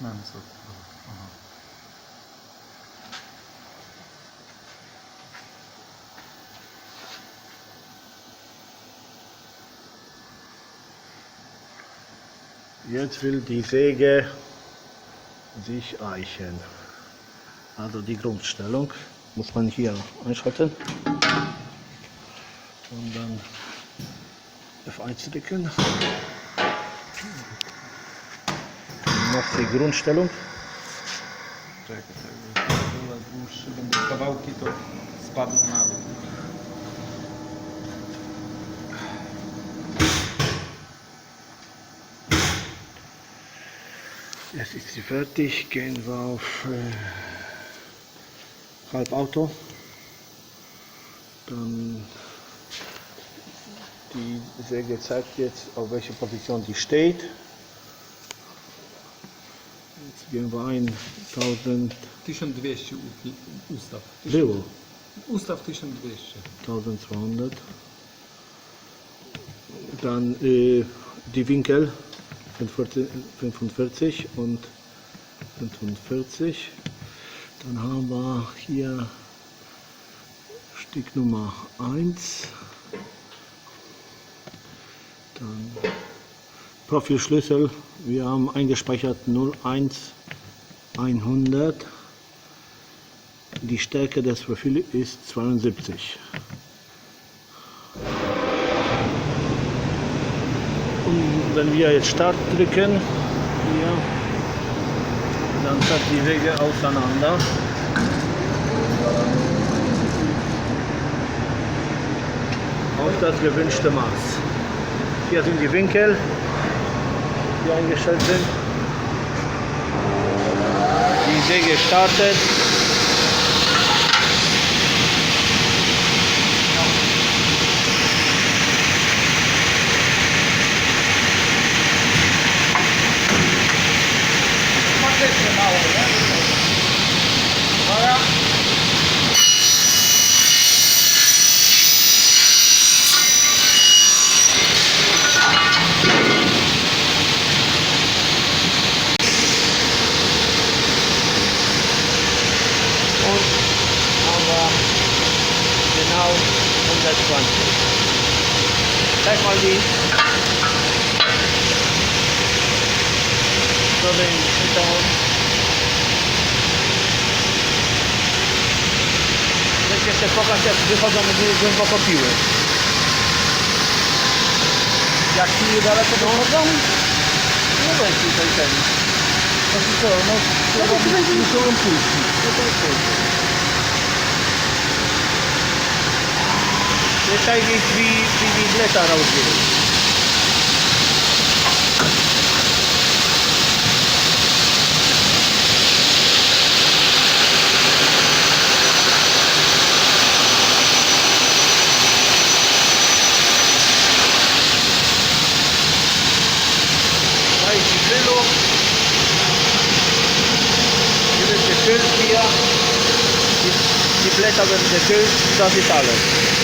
Sensor. Aha. Jetzt will die Säge sich eichen. Also die Grundstellung muss man hier einschalten und dann F1 drücken. Noch die Grundstellung. Czekaj, tak, była dłuższe, będą kawałki, to spadną na dół. Jetzt ist sie fertig, gehen wir auf Halbauto. Dann die Säge zeigt jetzt, auf welcher Position die steht. Jetzt gehen wir ein 1000, 1200 ustaw. było Ustaw 1200. 1200. Dann die Winkel 45 und 45. Dann haben wir hier Stück Nummer 1. Dann Profilschlüssel. Wir haben eingespeichert 01 100. Die Stärke des Profils ist 72. Und wenn wir jetzt Start drücken, hier, dann fährt die Säge auseinander. Auf das gewünschte Maß. Hier sind die Winkel, die eingestellt sind. Die Säge startet. Genau 120. Zeig mal die. So den Hintergrund. Wiecie, jeszcze pokaż, jak wychodzą głęboko piły. Jak ci daleko dochodzą? No weź tutaj ten. Znaczy co, no muszą puścić. Jetzt eigentlich wie die Blätter rausgehen. Da ist die Füllung. Hier wird gefüllt hier. Die Blätter werden gefüllt, das ist alles.